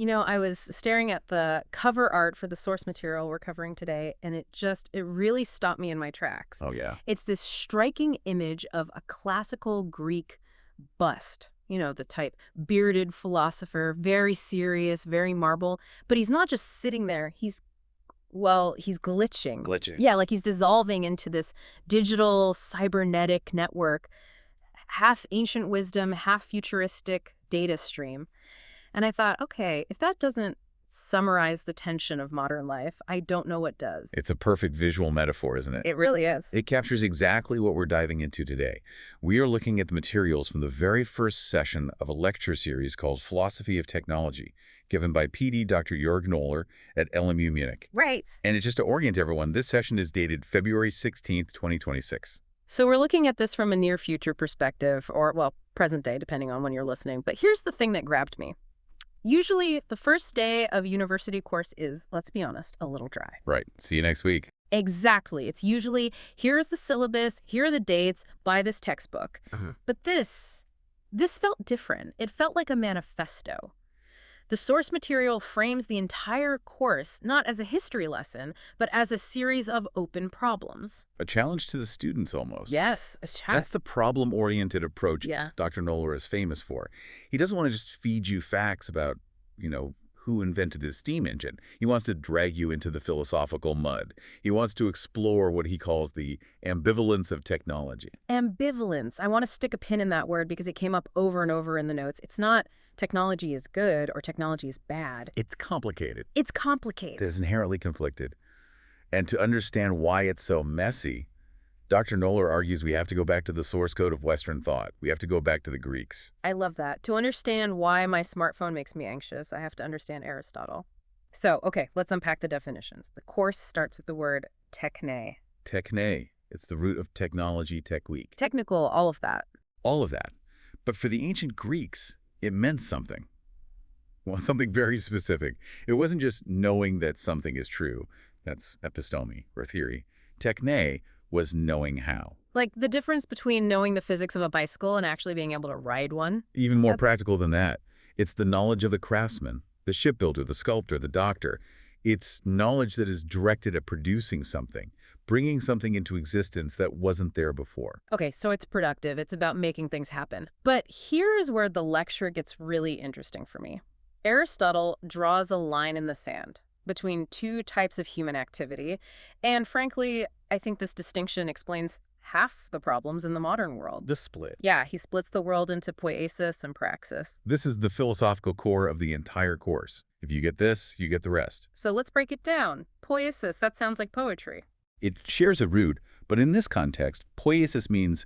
I was staring at the cover art for the source material we're covering today, and it really stopped me in my tracks. Oh, yeah. It's this striking image of a classical Greek bust. The type bearded philosopher, very serious, very marble. But he's not just sitting there. He's glitching. Glitching. Yeah, like he's dissolving into this digital cybernetic network, half ancient wisdom, half futuristic data stream. And I thought, okay, if that doesn't summarize the tension of modern life, I don't know what does. It's a perfect visual metaphor, isn't it? It really is. It captures exactly what we're diving into today. We are looking at the materials from the very first session of a lecture series called Philosophy of Technology, given by PD Dr. Jörg Noller at LMU Munich. Right. And just to orient everyone, this session is dated February 16th, 2026. So we're looking at this from a near future perspective, or, well, present day, depending on when you're listening. But here's the thing that grabbed me. Usually, the first day of a university course is, let's be honest, a little dry. Right. See you next week. Exactly. It's usually, here's the syllabus, here are the dates, buy this textbook. But this felt different. It felt like a manifesto. The source material frames the entire course not as a history lesson, but as a series of open problems. A challenge to the students, almost. Yes. That's the problem-oriented approach Yeah. Dr. Noller is famous for. He doesn't want to just feed you facts about, who invented the steam engine. He wants to drag you into the philosophical mud. He wants to explore what he calls the ambivalence of technology. Ambivalence. I want to stick a pin in that word because it came up over and over in the notes. It's not technology is good or technology is bad. It's complicated. It's complicated. It's inherently conflicted. And to understand why it's so messy, Dr. Noller argues we have to go back to the source code of Western thought. We have to go back to the Greeks. I love that. To understand why my smartphone makes me anxious, I have to understand Aristotle. So, okay, let's unpack the definitions. The course starts with the word techne. Techne. It's the root of technology, tech week. Technical, all of that. All of that. But for the ancient Greeks, it meant something. Well, something very specific. It wasn't just knowing that something is true. That's episteme, or theory. Techne was knowing how. Like the difference between knowing the physics of a bicycle and actually being able to ride one. Even more practical than that. It's the knowledge of the craftsman, the shipbuilder, the sculptor, the doctor. It's knowledge that is directed at producing something, bringing something into existence that wasn't there before. Okay, so it's productive. It's about making things happen. But here is where the lecture gets really interesting for me. Aristotle draws a line in the sand between two types of human activity, and frankly, I think this distinction explains half the problems in the modern world. The split. Yeah, he splits the world into poiesis and praxis. This is the philosophical core of the entire course. If you get this, you get the rest. So let's break it down. Poiesis, that sounds like poetry. It shares a root, but in this context, poiesis means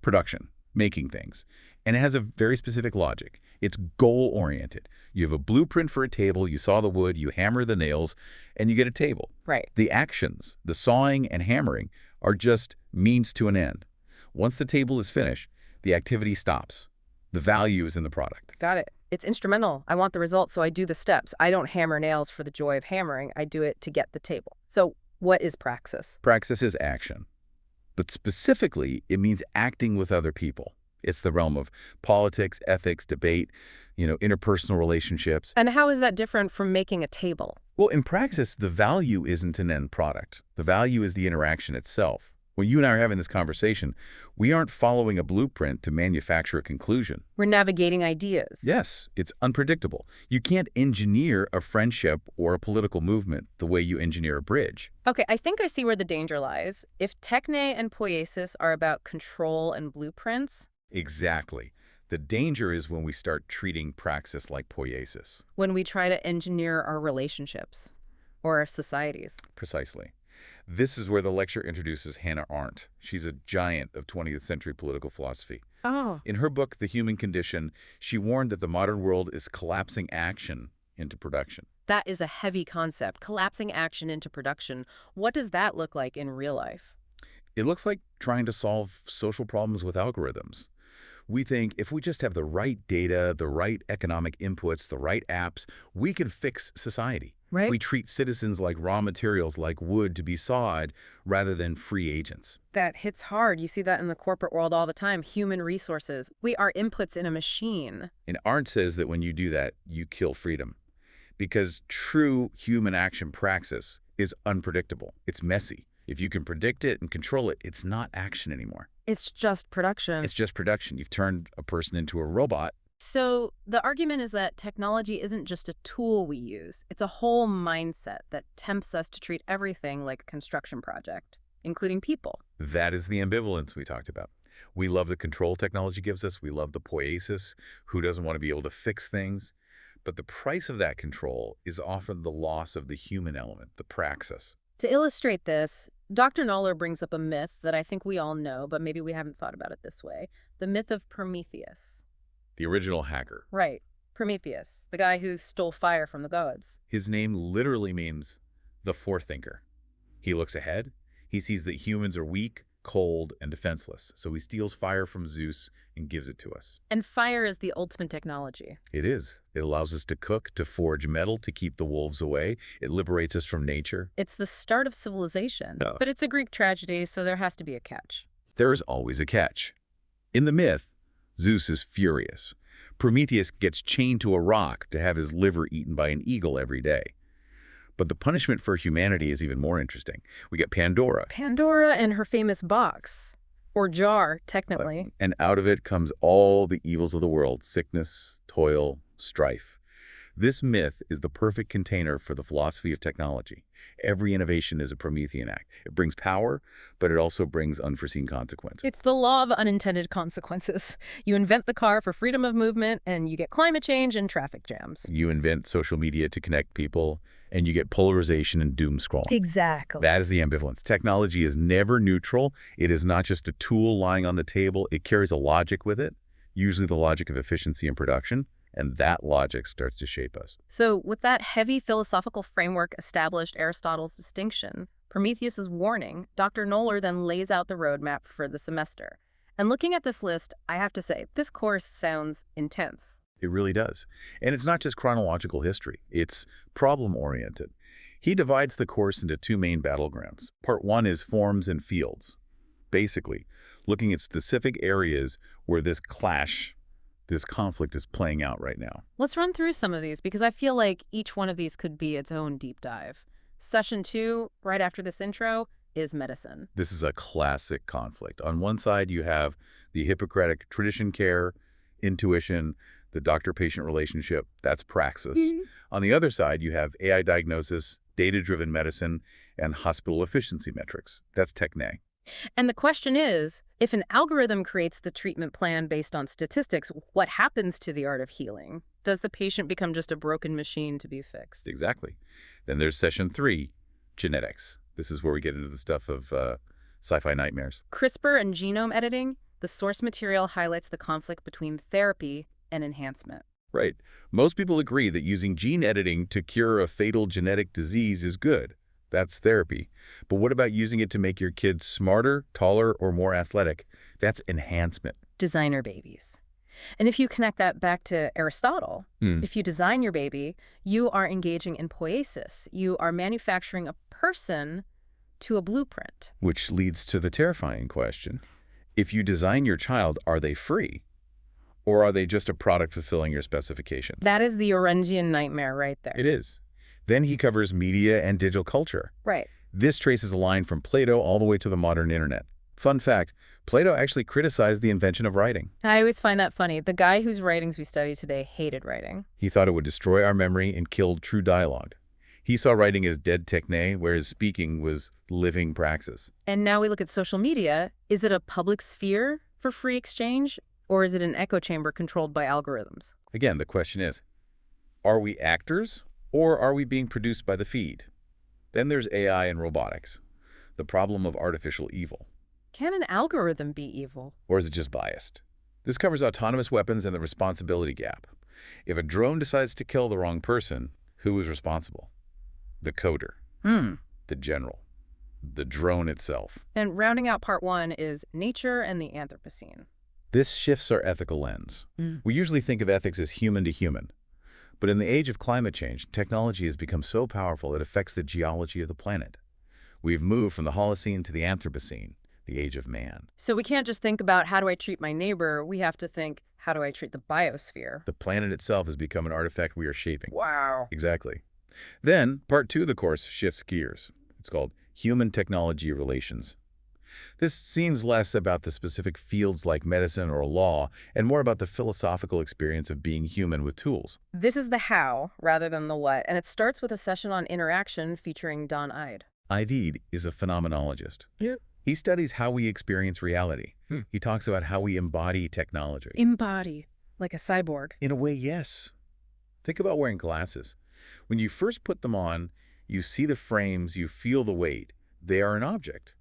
production, making things. And it has a very specific logic. It's goal-oriented. You have a blueprint for a table, you saw the wood, you hammer the nails, and you get a table. Right. The actions, the sawing and hammering, are just means to an end. Once the table is finished, the activity stops. The value is in the product. Got it. It's instrumental. I want the result, so I do the steps. I don't hammer nails for the joy of hammering. I do it to get the table. So what is praxis? Praxis is action. But specifically, it means acting with other people. It's the realm of politics, ethics, debate, interpersonal relationships. And how is that different from making a table? Well, in praxis, the value isn't an end product. The value is the interaction itself. When you and I are having this conversation, we aren't following a blueprint to manufacture a conclusion. We're navigating ideas. Yes, it's unpredictable. You can't engineer a friendship or a political movement the way you engineer a bridge. Okay, I think I see where the danger lies. If techne and poiesis are about control and blueprints, Exactly. The danger is when we start treating praxis like poiesis. when we try to engineer our relationships or our societies. Precisely. This is where the lecture introduces Hannah Arendt. She's a giant of 20th century political philosophy. Oh. In her book, The Human Condition, she warned that the modern world is collapsing action into production. That is a heavy concept, collapsing action into production. What does that look like in real life? It looks like trying to solve social problems with algorithms. We think if we just have the right data, the right economic inputs, the right apps, we can fix society. Right. We treat citizens like raw materials, like wood to be sawed, rather than free agents. That hits hard. You see that in the corporate world all the time. Human resources. We are inputs in a machine. And Arendt says that when you do that, you kill freedom. because true human action praxis is unpredictable. It's messy. If you can predict it and control it, it's not action anymore. It's just production. It's just production. You've turned a person into a robot. So the argument is that technology isn't just a tool we use. It's a whole mindset that tempts us to treat everything like a construction project, including people. That is the ambivalence we talked about. We love the control technology gives us. We love the poiesis. Who doesn't want to be able to fix things? But the price of that control is often the loss of the human element, the praxis. To illustrate this, Dr. Noller brings up a myth that I think we all know, but maybe we haven't thought about it this way. The myth of Prometheus. The original hacker. Right. Prometheus, the guy who stole fire from the gods. His name literally means the forethinker. He looks ahead. He sees that humans are weak, cold, and defenseless. So he steals fire from Zeus and gives it to us. And fire is the ultimate technology. It is. It allows us to cook, to forge metal, to keep the wolves away. It liberates us from nature. It's the start of civilization. Yeah. But it's a Greek tragedy, so there has to be a catch. There is always a catch. In the myth, Zeus is furious. Prometheus gets chained to a rock to have his liver eaten by an eagle every day. But the punishment for humanity is even more interesting. We get Pandora. Pandora and her famous box. Or jar, technically. And out of it comes all the evils of the world, sickness, toil, strife. This myth is the perfect container for the philosophy of technology. Every innovation is a Promethean act. It brings power, but it also brings unforeseen consequences. It's the law of unintended consequences. You invent the car for freedom of movement, and you get climate change and traffic jams. You invent social media to connect people, and you get polarization and doom scrolling. Exactly. That is the ambivalence. Technology is never neutral. It is not just a tool lying on the table. It carries a logic with it, usually the logic of efficiency and production. And that logic starts to shape us. So with that heavy philosophical framework established Aristotle's distinction, Prometheus's warning, Dr. Noller then lays out the roadmap for the semester. And looking at this list, I have to say, this course sounds intense. It really does. And it's not just chronological history. It's problem-oriented. He divides the course into two main battlegrounds. Part one is forms and fields. Basically, looking at specific areas where this conflict is playing out right now. Let's run through some of these because I feel like each one of these could be its own deep dive. Session 2, right after this intro, is medicine. This is a classic conflict. On one side, you have the Hippocratic tradition care, intuition, the doctor-patient relationship, that's praxis. On the other side, you have AI diagnosis, data-driven medicine, and hospital efficiency metrics. That's techne. And the question is, if an algorithm creates the treatment plan based on statistics, what happens to the art of healing? Does the patient become just a broken machine to be fixed? Exactly. Then there's session 3, genetics. This is where we get into the stuff of sci-fi nightmares. CRISPR and genome editing, the source material highlights the conflict between therapy and enhancement. Right. Most people agree that using gene editing to cure a fatal genetic disease is good. That's therapy. But what about using it to make your kids smarter, taller, or more athletic? That's enhancement. Designer babies. And if you connect that back to Aristotle, if you design your baby, you are engaging in poiesis. You are manufacturing a person to a blueprint. Which leads to the terrifying question. If you design your child, are they free? Or are they just a product fulfilling your specifications? That is the Orengian nightmare right there. It is. Then he covers media and digital culture. Right. This traces a line from Plato all the way to the modern internet. Fun fact, Plato actually criticized the invention of writing. I always find that funny. The guy whose writings we study today hated writing. He thought it would destroy our memory and killed true dialogue. He saw writing as dead techne, whereas speaking was living praxis. And now we look at social media. Is it a public sphere for free exchange, or is it an echo chamber controlled by algorithms? Again, the question is, are we actors? Or are we being produced by the feed? Then there's AI and robotics, the problem of artificial evil. Can an algorithm be evil? Or is it just biased? This covers autonomous weapons and the responsibility gap. If a drone decides to kill the wrong person, who is responsible? The coder, the general, the drone itself. And rounding out part 1 is nature and the Anthropocene. This shifts our ethical lens. We usually think of ethics as human to human. But in the age of climate change, technology has become so powerful it affects the geology of the planet. We've moved from the Holocene to the Anthropocene, the age of man. So we can't just think about how do I treat my neighbor, we have to think, how do I treat the biosphere? The planet itself has become an artifact we are shaping. Wow. Exactly. Then, part 2 of the course shifts gears. It's called Human-Technology Relations. This seems less about the specific fields like medicine or law and more about the philosophical experience of being human with tools. This is the how rather than the what, and it starts with a session on interaction featuring Don Ide. Ide is a phenomenologist. Yeah. He studies how we experience reality. He talks about how we embody technology. Embody, like a cyborg. In a way, yes. Think about wearing glasses. When you first put them on, you see the frames, you feel the weight. They are an object.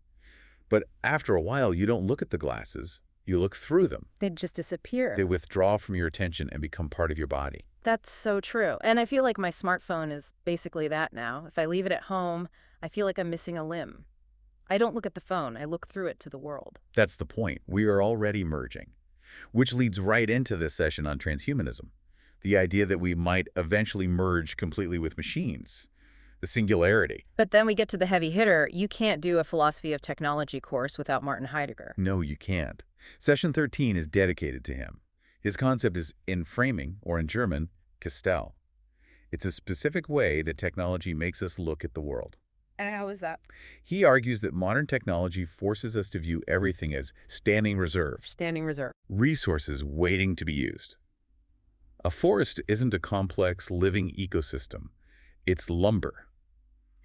But after a while, you don't look at the glasses. You look through them. They just disappear. They withdraw from your attention and become part of your body. That's so true. And I feel like my smartphone is basically that now. If I leave it at home, I feel like I'm missing a limb. I don't look at the phone. I look through it to the world. That's the point. We are already merging. Which leads right into this session on transhumanism. The idea that we might eventually merge completely with machines. The singularity. But then we get to the heavy hitter. You can't do a philosophy of technology course without Martin Heidegger. No, you can't. Session 13 is dedicated to him. His concept is enframing, or in German, Gestell. It's a specific way that technology makes us look at the world. And how is that? He argues that modern technology forces us to view everything as standing reserve. Standing reserve. Resources waiting to be used. A forest isn't a complex living ecosystem. It's lumber.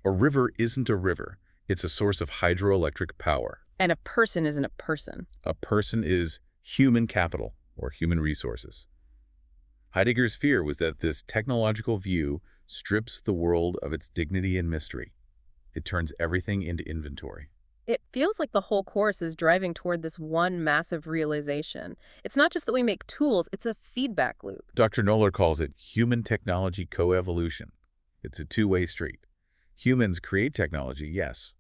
A river isn't a river. It's a source of hydroelectric power. And a person isn't a person. A person is human capital, or human resources. Heidegger's fear was that this technological view strips the world of its dignity and mystery. It turns everything into inventory. It feels like the whole course is driving toward this one massive realization. It's not just that we make tools, it's a feedback loop. Dr. Noller calls it human-technology coevolution. It's a two-way street. Humans create technology, yes,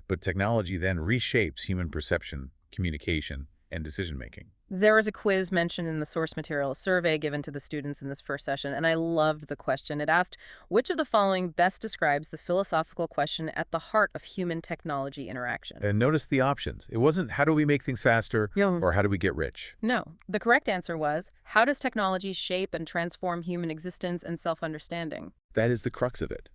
but technology then reshapes human perception, communication, and decision-making. There was a quiz mentioned in the source material survey given to the students in this first session, and I loved the question. It asked, which of the following best describes the philosophical question at the heart of human-technology interaction? And notice the options. It wasn't, how do we make things faster, or how do we get rich? No. The correct answer was, how does technology shape and transform human existence and self-understanding? That is the crux of it.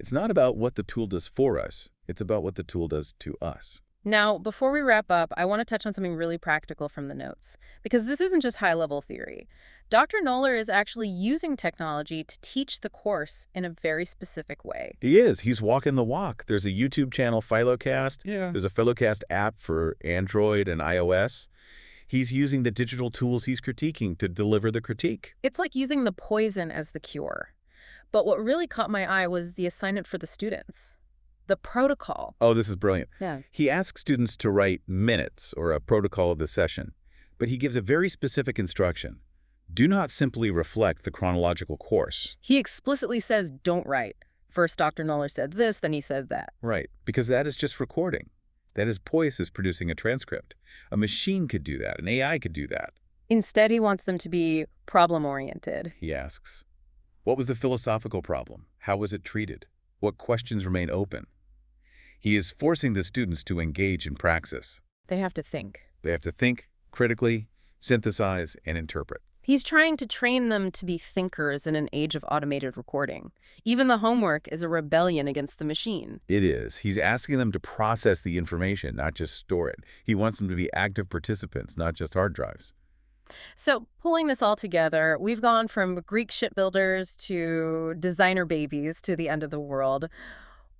It's not about what the tool does for us. It's about what the tool does to us. Now, before we wrap up, I want to touch on something really practical from the notes, because this isn't just high-level theory. Dr. Noller is actually using technology to teach the course in a very specific way. He is. He's walking the walk. There's a YouTube channel, Philocast. Yeah. There's a Philocast app for Android and iOS. He's using the digital tools he's critiquing to deliver the critique. It's like using the poison as the cure. But what really caught my eye was the assignment for the students. The protocol. Oh, this is brilliant. Yeah. He asks students to write minutes or a protocol of the session, but he gives a very specific instruction. Do not simply reflect the chronological course. He explicitly says, don't write. First, Dr. Noller said this, then he said that. Right, because that is just recording. That is Poiesis producing a transcript. A machine could do that. An AI could do that. Instead, he wants them to be problem-oriented. He asks, what was the philosophical problem? How was it treated? What questions remain open? He is forcing the students to engage in praxis. They have to think. They have to think critically, synthesize, and interpret. He's trying to train them to be thinkers in an age of automated recording. Even the homework is a rebellion against the machine. It is. He's asking them to process the information, not just store it. He wants them to be active participants, not just hard drives. So, pulling this all together, we've gone from Greek shipbuilders to designer babies to the end of the world.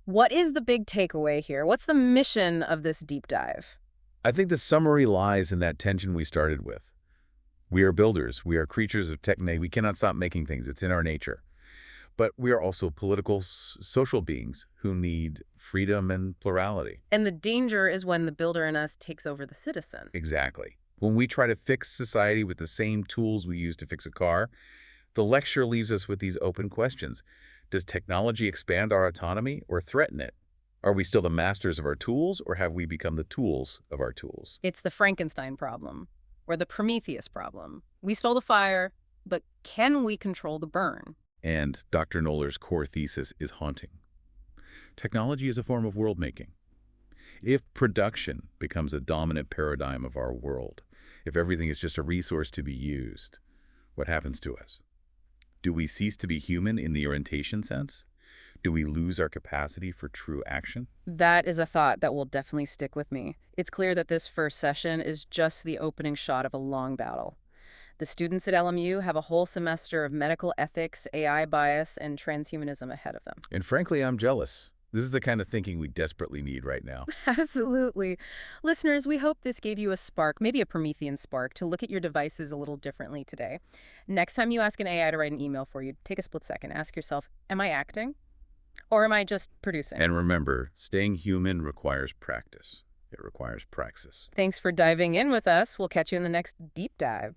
What is the big takeaway here? What's the mission of this deep dive? I think the summary lies in that tension we started with. We are builders. We are creatures of technology. We cannot stop making things. It's in our nature. But we are also political, social beings who need freedom and plurality. And the danger is when the builder in us takes over the citizen. Exactly. When we try to fix society with the same tools we use to fix a car, the lecture leaves us with these open questions. Does technology expand our autonomy or threaten it? Are we still the masters of our tools, or have we become the tools of our tools? It's the Frankenstein problem, or the Prometheus problem. We stole the fire, but can we control the burn? And Dr. Noller's core thesis is haunting. Technology is a form of world-making. If production becomes a dominant paradigm of our world, If everything is just a resource to be used, what happens to us? Do we cease to be human in the orientation sense? Do we lose our capacity for true action? That is a thought that will definitely stick with me. It's clear that this first session is just the opening shot of a long battle. The students at LMU have a whole semester of medical ethics, AI bias, and transhumanism ahead of them. And frankly, I'm jealous. This is the kind of thinking we desperately need right now. Absolutely. Listeners, we hope this gave you a spark, maybe a Promethean spark, to look at your devices a little differently today. Next time you ask an AI to write an email for you, take a split second. Ask yourself, am I acting? Or am I just producing? And remember, staying human requires practice. It requires praxis. Thanks for diving in with us. We'll catch you in the next deep dive.